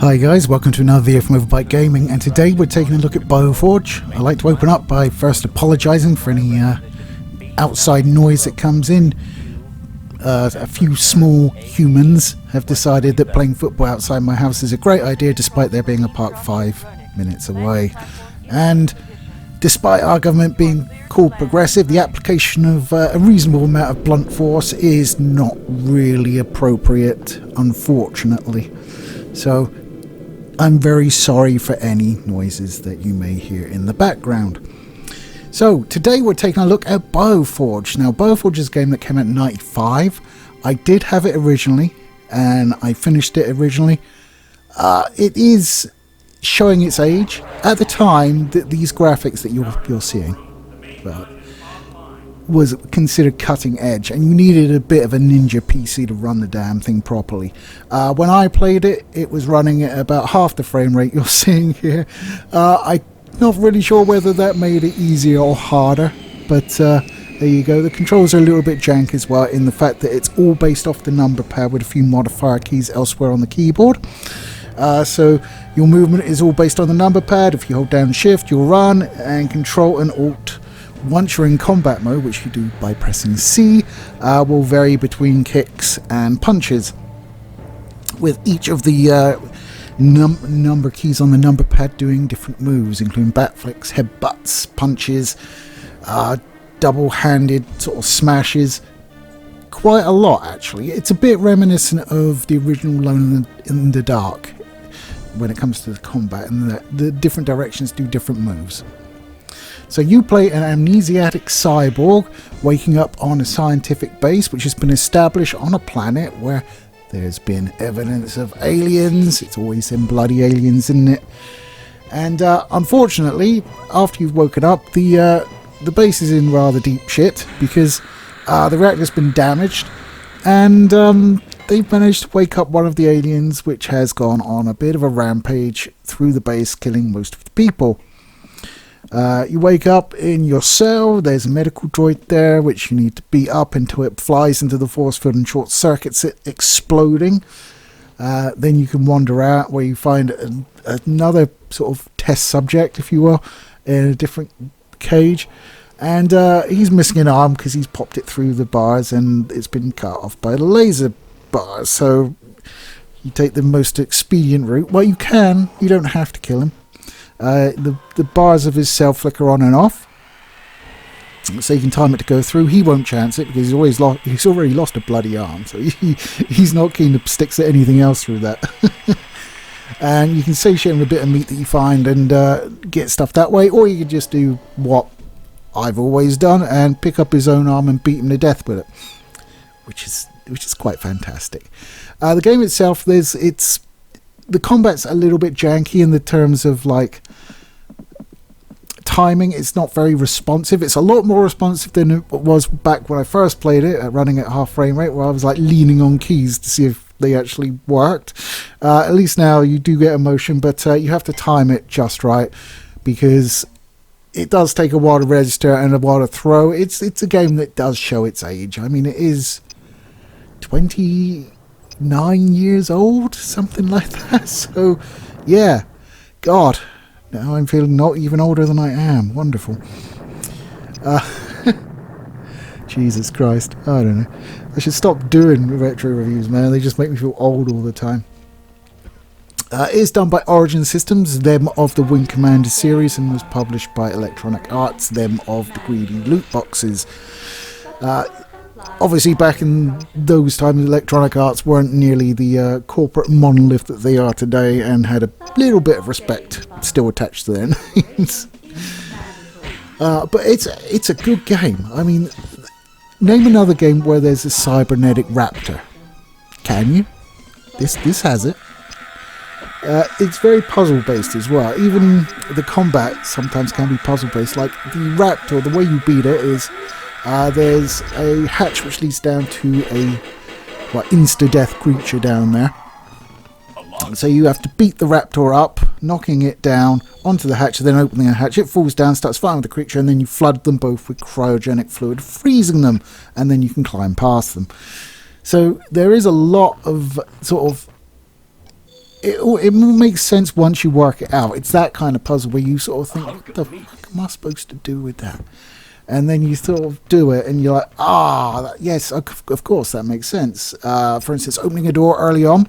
Hi guys, welcome to another video from Overbite Gaming, and today we're taking a look at BioForge. I like to open up by first apologising for any outside noise that comes in. A few small humans have decided that playing football outside my house is a great idea despite there being a park 5 minutes away. And despite our government being called progressive, the application of a reasonable amount of blunt force is not really appropriate, unfortunately. So I'm very sorry for any noises that you may hear in the background. So today we're taking a look at BioForge. Now BioForge is a game that came out in '95. I did have it originally and I finished it originally. It is showing its age. At the time, these graphics that you're seeing was considered cutting edge, and you needed a bit of a ninja PC to run the damn thing properly. When I played it, it was running at about half the frame rate you're seeing here. I'm not really sure whether that made it easier or harder, but there you go. The controls are a little bit jank as well, in the fact that it's all based off the number pad with a few modifier keys elsewhere on the keyboard. So your movement is all based on the number pad. If you hold down shift, you'll run, and control and alt once you're in combat mode, which you do by pressing C, will vary between kicks and punches, with each of the number keys on the number pad doing different moves, including bat flicks, headbutts, punches, double-handed sort of smashes. Quite a lot, actually. It's a bit reminiscent of the original Alone in the Dark when it comes to the combat, and the different directions do different moves. So you play an amnesiac cyborg waking up on a scientific base which has been established on a planet where there's been evidence of aliens. It's always them bloody aliens, isn't it? And unfortunately, after you've woken up, the base is in rather deep shit because the reactor's been damaged, and they've managed to wake up one of the aliens, which has gone on a bit of a rampage through the base, killing most of the people. You wake up in your cell. There's a medical droid there which you need to beat up until it flies into the force field and short circuits it, exploding. Then you can wander out where you find another sort of test subject, if you will, in a different cage, and he's missing an arm because he's popped it through the bars and it's been cut off by the laser bars. So you take the most expedient route. Well, you don't have to kill him. The bars of his cell flicker on and off, so you can time it to go through. He won't chance it because he's already lost a bloody arm, so he's not keen to stick to anything else through that. And you can satiate him with a bit of meat that you find and get stuff that way, or you can just do what I've always done and pick up his own arm and beat him to death with it, which is quite fantastic. The game itself, the combat's a little bit janky in the terms of like timing. It's not very responsive. It's a lot more responsive than it was back when I first played it, running at half frame rate, where I was like leaning on keys to see if they actually worked. At least now you do get emotion, but you have to time it just right because it does take a while to register and a while to throw. It's a game that does show its age. I mean, it is 29 years old, something like that. So yeah, God, now I'm feeling not even older than I am. Wonderful. Jesus Christ, I don't know, I should stop doing retro reviews, man. They just make me feel old all the time. It is done by Origin Systems, them of the Wing Commander series, and was published by Electronic Arts, them of the greedy loot boxes. Obviously, back in those times, Electronic Arts weren't nearly the corporate monolith that they are today, and had a little bit of respect still attached to their names. But it's a good game. I mean, name another game where there's a cybernetic raptor. Can you? This has it. It's very puzzle based as well. Even the combat sometimes can be puzzle based. Like the raptor, the way you beat it is there's a hatch which leads down to a insta-death creature down there. So you have to beat the raptor up, knocking it down onto the hatch, then opening the hatch. It falls down, starts fighting with the creature, and then you flood them both with cryogenic fluid, freezing them, and then you can climb past them. So there is a lot of sort of it makes sense once you work it out. It's that kind of puzzle where you sort of think, what the fuck am I supposed to do with that? And then you sort of do it, and you're like, yes, of course, that makes sense. For instance, opening a door early on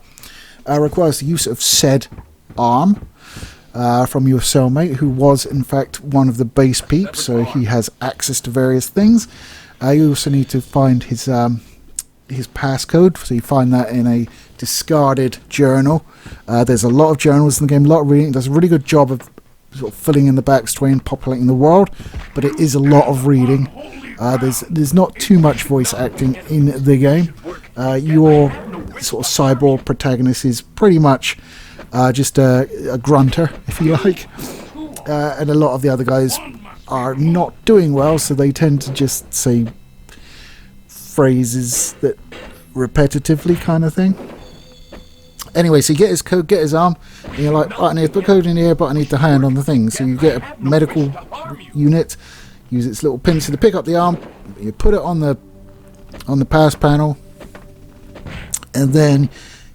requires the use of said arm from your cellmate, who was, in fact, one of the base peeps, so he has access to various things. You also need to find his passcode, so you find that in a discarded journal. There's a lot of journals in the game, a lot of reading. It does a really good job of sort of filling in the backstory and populating the world, but it is a lot of reading. There's not too much voice acting in the game. Your sort of cyborg protagonist is pretty much just a grunter, if you like, and a lot of the other guys are not doing well, so they tend to just say phrases that repetitively kind of thing. Anyway, so you get his code, get his arm, and you're like, I need to put code in here, but I need the hand on the thing. So you get a medical unit, use its little pincer to pick up the arm, you put it on the pass panel, and then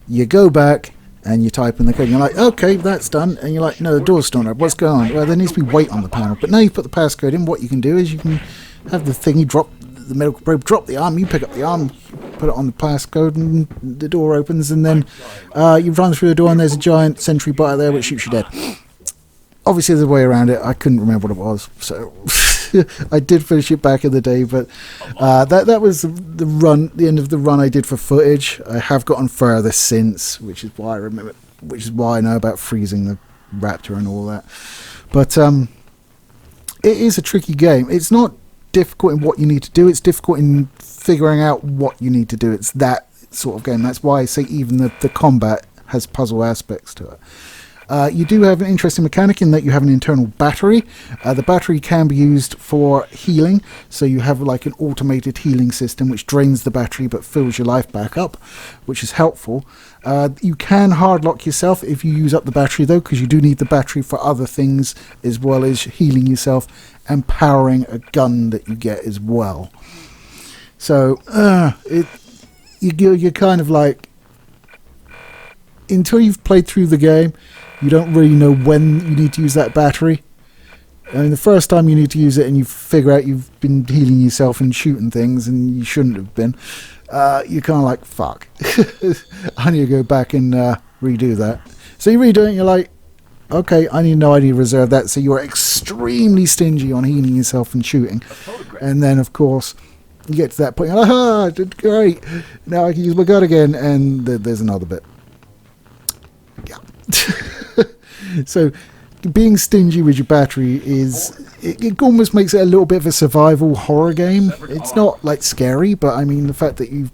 you go back and you type in the code. And you're like, okay, that's done. And you're like, no, the door's still not open. What's going on? Well, there needs to be weight on the panel. But now you put the passcode in, what you can do is you can have the thingy drop the medical probe, drop the arm, you pick up the arm, put it on the passcode, and the door opens, and then you run through the door, and there's a giant sentry biter there which shoots you dead. Obviously, there's a way around it. I couldn't remember what it was, so I did finish it back in the day, but that was the end of the run I did for footage. I have gotten further since, which is why I remember, which is why I know about freezing the raptor and all that. But it is a tricky game. It's not difficult in what you need to do, it's difficult in figuring out what you need to do. It's that sort of game. That's why I say even the combat has puzzle aspects to it. You do have an interesting mechanic in that you have an internal battery. The battery can be used for healing, so you have like an automated healing system which drains the battery but fills your life back up, which is helpful. You can hard lock yourself if you use up the battery though, because you do need the battery for other things as well as healing yourself and powering a gun that you get as well. So you're kind of like, until you've played through the game, you don't really know when you need to use that battery. I mean, the first time you need to use it and you figure out you've been healing yourself and shooting things and you shouldn't have been, you're kind of like, fuck. I need to go back and redo that. So you redo it and you're like, okay, I need to reserve that. So you're extremely stingy on healing yourself and shooting. And then, of course, you get to that point, you're like, I did great. Now I can use my gun again. And there's another bit. Yeah. So being stingy with your battery it almost makes it a little bit of a survival horror game. It's not like scary, but I mean the fact that you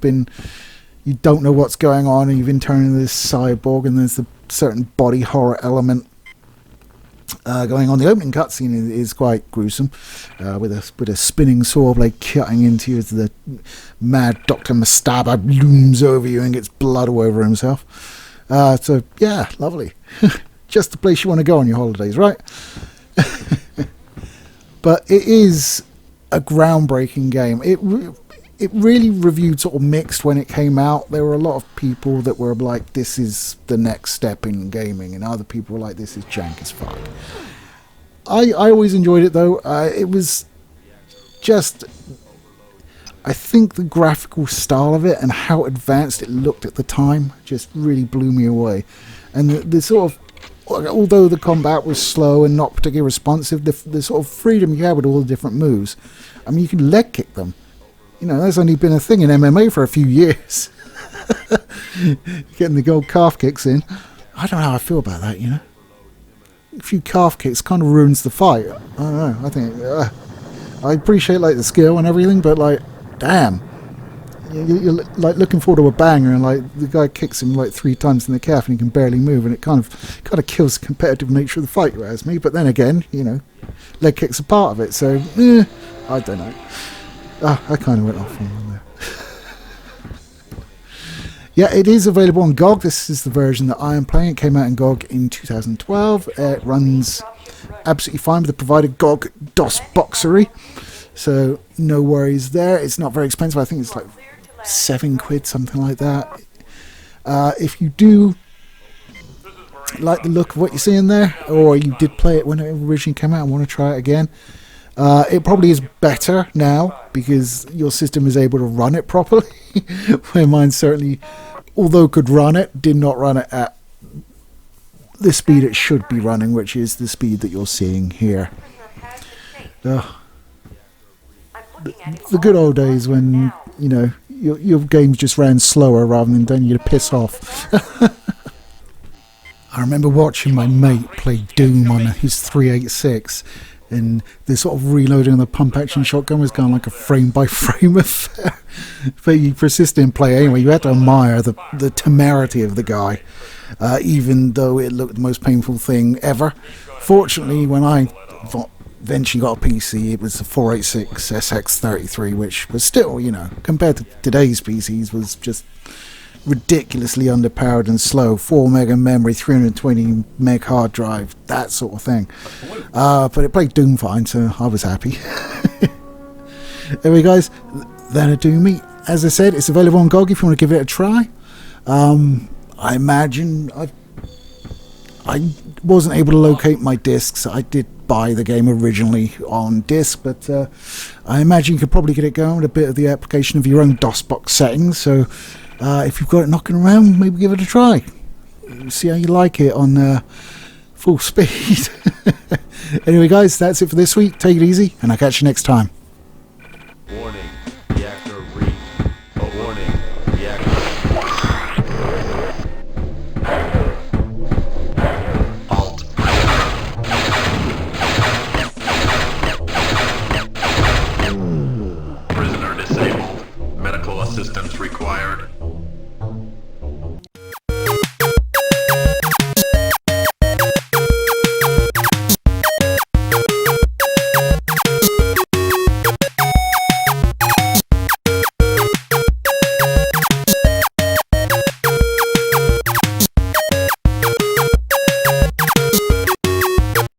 don't know what's going on and you've been turning into this cyborg and there's a certain body horror element going on. The opening cutscene is quite gruesome, with a spinning saw blade cutting into you as the mad Dr. Mastaba looms over you and gets blood all over himself. So yeah, lovely. Just the place you want to go on your holidays, right? But it is a groundbreaking game. It really reviewed sort of mixed when it came out. There were a lot of people that were like, this is the next step in gaming, and other people were like, this is jank as fuck. I always enjoyed it though. It was just, I think the graphical style of it and how advanced it looked at the time just really blew me away. And the sort of, although the combat was slow and not particularly responsive, the sort of freedom you had with all the different moves. I mean, you can leg kick them. You know, that's only been a thing in MMA for a few years. Getting the gold calf kicks in. I don't know how I feel about that, you know. A few calf kicks kind of ruins the fight. I don't know. I think I appreciate like the skill and everything, but like, damn, you're like looking forward to a banger, and like the guy kicks him like 3 times in the calf, and he can barely move, and it kind of kills the competitive nature of the fight, you ask me. But then again, you know, leg kicks are part of it, so I don't know. I kind of went off on one there. Yeah, it is available on GOG. This is the version that I am playing. It came out in GOG in 2012. It runs absolutely fine with the provided GOG DOS boxery, so no worries there. It's not very expensive. I think it's like £7, something like that. If you do like the look of what you're seeing there, or you did play it when it originally came out and want to try it again, it probably is better now because your system is able to run it properly. Where mine certainly, although could run it, did not run it at the speed it should be running, which is the speed that you're seeing here. The good old days when, you know, your games just ran slower rather than telling you to piss off. I remember watching my mate play Doom on his 386, and the sort of reloading of the pump action shotgun was kind of like a frame by frame affair. But you persisted in play anyway. You had to admire the temerity of the guy, even though it looked the most painful thing ever. Fortunately, when I eventually got a PC, it was the 486 SX33, which was still, you know, compared to today's PCs, was just ridiculously underpowered and slow. 4 meg of memory, 320 meg hard drive, that sort of thing. But it played Doom fine, so I was happy. Anyway, guys, that'll do me. As I said, it's available on GOG if you want to give it a try. I imagine I wasn't able to locate my discs. I did buy the game originally on disc, but I imagine you could probably get it going with a bit of the application of your own DOSBox settings. So if you've got it knocking around, maybe give it a try. See how you like it on full speed. Anyway, guys, that's it for this week. Take it easy, and I'll catch you next time. Warning, reactor read. Warning, reactor. Alt. Prisoner disabled. Medical assistance required.